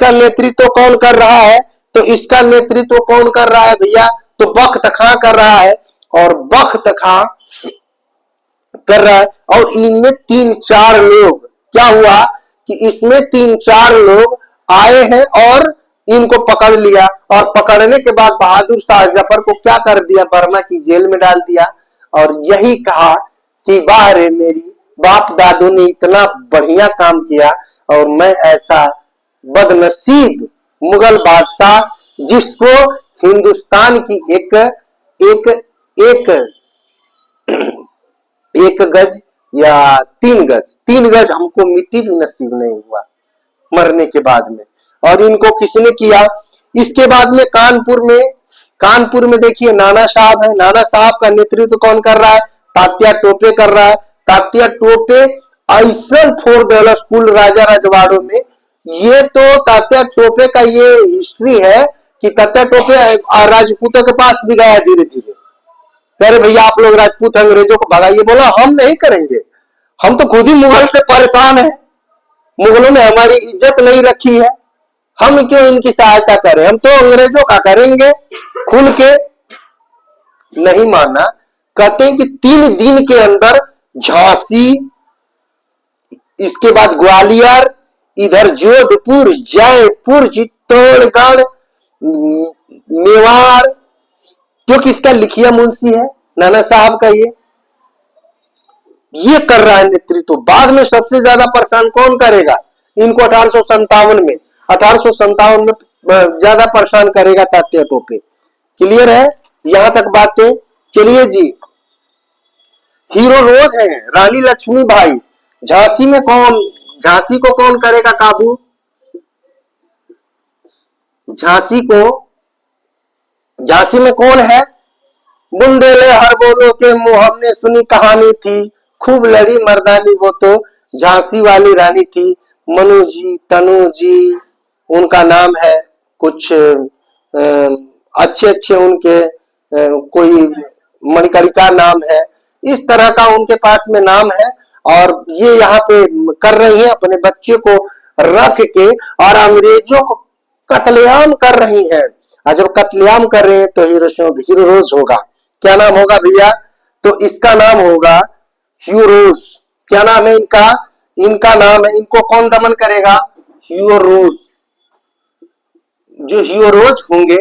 नेतृत्व कौन कर रहा है? तो इसका नेतृत्व कौन कर रहा है भैया? तो बख्त खां कर रहा है। और बख्त खां कर रहा है, और इनमें 3-4 लोग, क्या हुआ कि इसमें 3-4 लोग आए हैं और इनको पकड़ लिया। और पकड़ने के बाद बहादुर शाह जफर को क्या कर दिया? बर्मा की जेल में डाल दिया। और यही कहा कि वाह रे, मेरी बाप दादू ने इतना बढ़िया काम किया, और मैं ऐसा बदनसीब मुगल बादशाह जिसको हिंदुस्तान की एक गज या 3 गज हमको मिट्टी भी नसीब नहीं हुआ मरने के बाद में। और इनको किसने किया? इसके बाद में कानपुर में कानपुर में देखिए नाना साहब है, नाना साहब का नेतृत्व कौन कर रहा है? तात्या टोपे कर रहा है। तात्या टोपे ऐसा फोड़ देला स्कूल राजा रजवाड़ों में। ये तो तात्या टोपे का ये हिस्ट्री है कि तात्या टोपे राजपूतों के पास भी गया धीरे धीरे। कह रहे भैया आप लोग राजपूत अंग्रेजों को भगाइए। बोला हम नहीं करेंगे, हम तो खुद ही मुगल से परेशान है, मुगलों ने हमारी इज्जत नहीं रखी है, हम क्यों इनकी सहायता करें, हम तो अंग्रेजों का करेंगे। खुल के नहीं माना। कहते हैं कि 3 दिन के अंदर झांसी, इसके बाद ग्वालियर, इधर जोधपुर, जयपुर, चित्तौड़गढ़, मेवाड़, क्योंकि इसका लिखिया मुंशी है नाना साहब का, ये कर रहा है नेतृत्व। बाद में सबसे ज्यादा परेशान कौन करेगा इनको? 1857 में ज्यादा परेशान करेगा तात्या टोपे। क्लियर है यहां तक बातें? चलिए जी, हीरो रोज है रानी लक्ष्मीबाई। झांसी में कौन, झांसी को कौन करेगा काबू? झांसी में कौन है? बुंदेले हर बोलो के मुंह हमने सुनी कहानी थी, खूब लड़ी मर्दानी वो तो झांसी वाली रानी थी। मनु जी, तनु जी उनका नाम है, कुछ अच्छे अच्छे उनके कोई मणिकर्णिका नाम है, इस तरह का उनके पास में नाम है। और ये यहाँ पे कर रही है अपने बच्चे को रख के, और अंग्रेजों को कत्लेआम कर रही है। और जब कत्लेआम कर रहे हैं तो हीरो रोज होगा। क्या नाम होगा भैया? तो इसका नाम होगा ह्यूरोज। क्या नाम है इनका? इनका नाम है, इनको कौन दमन करेगा? ह्यूरोज। जो ह्यूरोज होंगे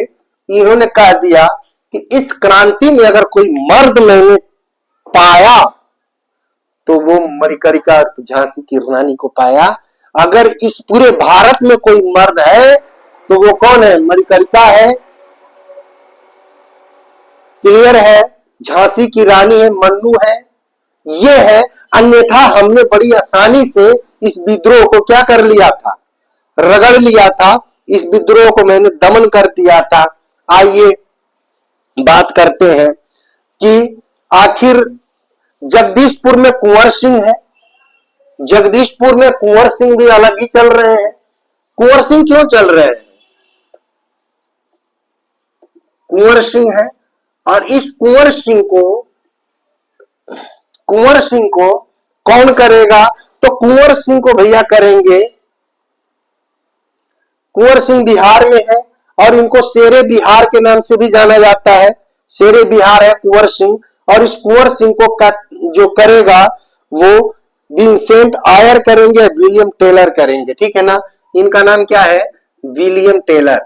इन्होंने कह दिया कि इस क्रांति में अगर कोई मर्द मैंने पाया तो वो मणिकर्णिका झांसी की रानी को पाया। अगर इस पूरे भारत में कोई मर्द है तो वो कौन है? मणिकर्णिका है। क्लियर है? झांसी की रानी है, मन्नू है, ये है। अन्यथा हमने बड़ी आसानी से इस विद्रोह को क्या कर लिया था? रगड़ लिया था। इस विद्रोह को मैंने दमन कर दिया था। आइए बात करते हैं कि आखिर जगदीशपुर में कुंवर सिंह है। जगदीशपुर में कुंवर सिंह भी अलग ही चल रहे हैं। कुंवर सिंह क्यों चल रहे हैं? कुंवर सिंह है, और इस कुंवर सिंह को कौन करेगा? तो कुंवर सिंह को भैया करेंगे, कुंवर सिंह बिहार में है और इनको शेरे बिहार के नाम से भी जाना जाता है। शेरे बिहार है कुंवर सिंह। और इस कुंवर सिंह को जो करेगा वो विंसेंट आयर करेंगे, विलियम टेलर करेंगे। ठीक है ना? इनका नाम क्या है? William Taylor.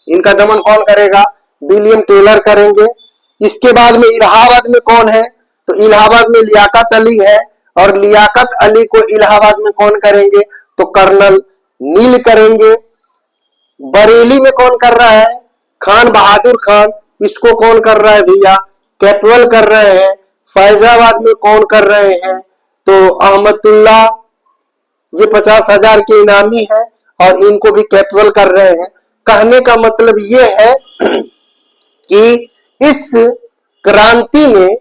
इनका दमन कौन करेगा? विलियम टेलर करेंगे। इसके बाद में इलाहाबाद में कौन है? तो इलाहाबाद में लियाकत अली है, और लियाकत अली को इलाहाबाद में कौन करेंगे? तो कर्नल नील करेंगे। बरेली में कौन कर रहा है? खान बहादुर खान। इसको कौन कर रहा है भैया? कैपवेल कर रहे हैं। फैजाबाद में कौन कर रहे हैं? तो अहमदुल्ला, ये 50,000 के इनामी है और इनको भी कैपवेल कर रहे हैं। कहने का मतलब ये है कि इस क्रांति में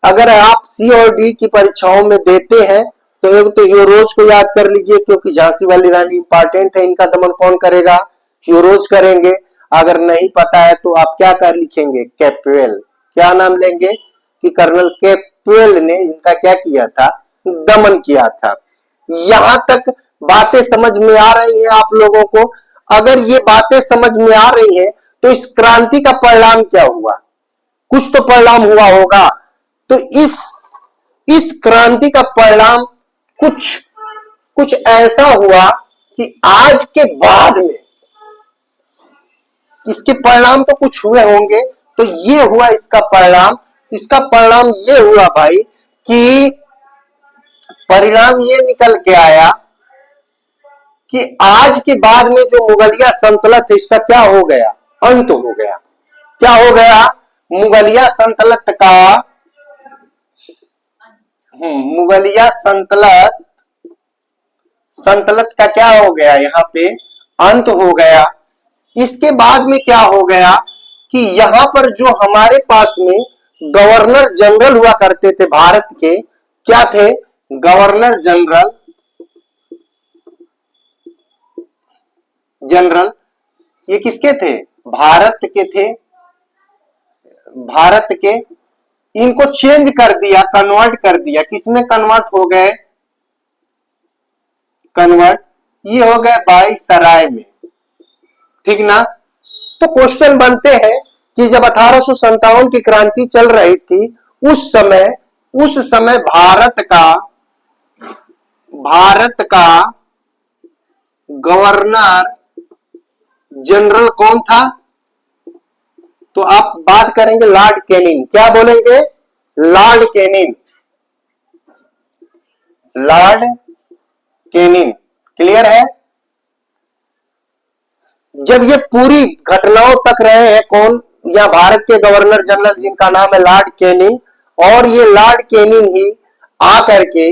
अगर आप सी और डी की परीक्षाओं में देते हैं तो एक तो ह्यूरोज को याद कर लीजिए, क्योंकि झांसी वाली रानी इंपॉर्टेंट है। इनका दमन कौन करेगा? ह्यूरोज करेंगे। अगर नहीं पता है तो आप क्या कर लिखेंगे? कैपवेल। क्या नाम लेंगे? कि कर्नल कैपवेल ने इनका क्या किया था? दमन किया था। यहां तक बातें समझ में आ रही है आप लोगों को? अगर ये बातें समझ में आ रही है तो इस क्रांति का परिणाम क्या हुआ? कुछ तो परिणाम हुआ होगा। तो इस क्रांति का परिणाम कुछ ऐसा हुआ कि आज के बाद में इसके परिणाम तो कुछ हुए होंगे। तो ये हुआ इसका परिणाम। इसका परिणाम ये हुआ भाई कि परिणाम ये निकल के आया कि आज के बाद में जो मुगलिया सल्तनत है इसका क्या हो गया? अंत हो गया। क्या हो गया? मुगलिया सल्तनत का क्या हो गया? यहाँ पे अंत हो गया। इसके बाद में क्या हो गया कि यहां पर जो हमारे पास में गवर्नर जनरल हुआ करते थे भारत के, क्या थे? Governor general. जनरल ये किसके थे? भारत के थे। भारत के। इनको चेंज कर दिया, कन्वर्ट कर दिया। किसमें कन्वर्ट हो गए? कन्वर्ट ये हो गए वायसराय में। ठीक ना? तो क्वेश्चन बनते हैं कि जब 1857 की क्रांति चल रही थी, उस समय भारत का गवर्नर जनरल कौन था? तो आप बात करेंगे लॉर्ड कैनिंग। क्या बोलेंगे? Lord Canning. Lord Canning. Clear है? जब ये पूरी घटनाओं तक रहे हैं कौन? या भारत के गवर्नर जनरल जिनका नाम है लॉर्ड कैनिंग, और ये लॉर्ड कैनिंग ही आकर के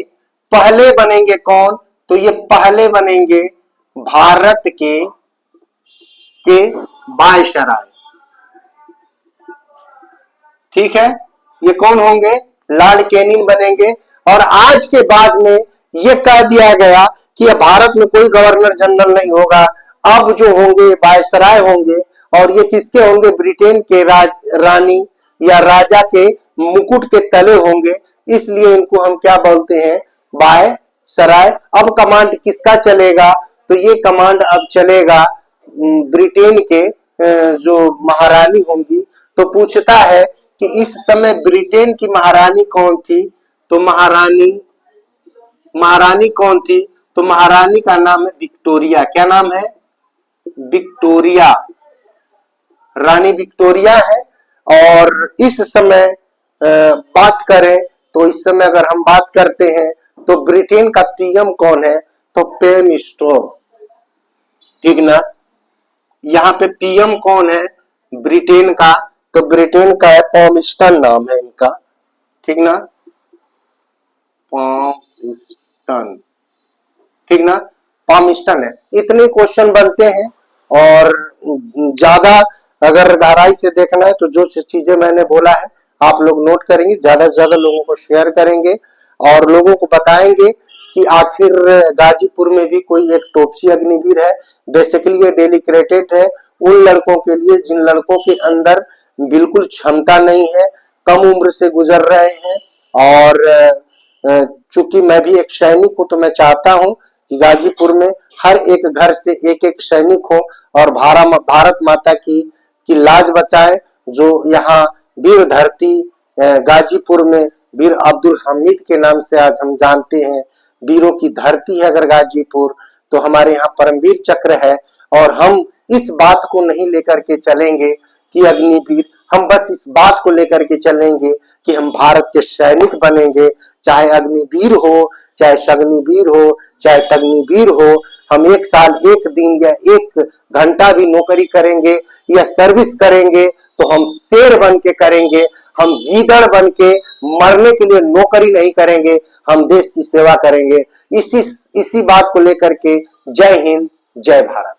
पहले बनेंगे कौन? तो ये पहले बनेंगे भारत के वायसराय। ठीक है? ये कौन होंगे? लॉर्ड कैनिंग बनेंगे। और आज के बाद में ये कह दिया गया कि भारत में कोई गवर्नर जनरल नहीं होगा, अब जो होंगे वायसराय होंगे। और ये किसके होंगे? ब्रिटेन के रानी या राजा के मुकुट के तले होंगे, इसलिए इनको हम क्या बोलते हैं? वायसराय। अब कमांड किसका चलेगा? तो ये कमांड अब चलेगा ब्रिटेन के जो महारानी होंगी। तो पूछता है कि इस समय ब्रिटेन की महारानी कौन थी? तो महारानी कौन थी? तो महारानी का नाम है विक्टोरिया। क्या नाम है? विक्टोरिया। रानी विक्टोरिया है। और इस समय बात करें तो इस समय अगर हम बात करते हैं तो ब्रिटेन का पीएम कौन है? तो प्राइम मिनिस्टर। ठीक ना? यहाँ पे पीएम कौन है ब्रिटेन का? तो ब्रिटेन का है पॉमिस्टन, नाम है इनका। ठीक ना? पॉमिस्टन। ठीक ना? पॉमिस्टन है। इतने क्वेश्चन बनते हैं। और ज्यादा अगर गहराई से देखना है तो जो चीजें मैंने बोला है आप लोग नोट करेंगे, ज्यादा से ज्यादा लोगों को शेयर करेंगे और लोगों को बताएंगे कि आखिर गाजीपुर में भी कोई एक टोपची अग्निवीर है। बेसिकली ये डेडिकेटेड है उन लड़कों के लिए जिन लड़कों के अंदर बिल्कुल क्षमता नहीं है, कम उम्र से गुजर रहे हैं। और चूंकि मैं भी एक सैनिक हूं तो मैं चाहता हूं कि गाजीपुर में हर एक घर से एक एक सैनिक हो और भारत माता की लाज बचाए। जो यहाँ वीर धरती गाजीपुर में वीर अब्दुल हमीद के नाम से आज हम जानते हैं, वीरों की धरती है अगर गाजीपुर, तो हमारे यहाँ परमवीर चक्र है। और हम इस बात को नहीं लेकर के चलेंगे कि अग्निवीर, हम बस इस बात को लेकर के चलेंगे कि हम भारत के सैनिक बनेंगे। चाहे अग्निवीर हो, चाहे शग्निवीर हो, चाहे टग्निवीर हो, हम एक साल, एक दिन या एक घंटा भी नौकरी करेंगे या सर्विस करेंगे तो हम शेर बन के करेंगे। हम गीदड़ बन के मरने के लिए नौकरी नहीं करेंगे, हम देश की सेवा करेंगे। इसी बात को लेकर के जय हिंद, जय भारत।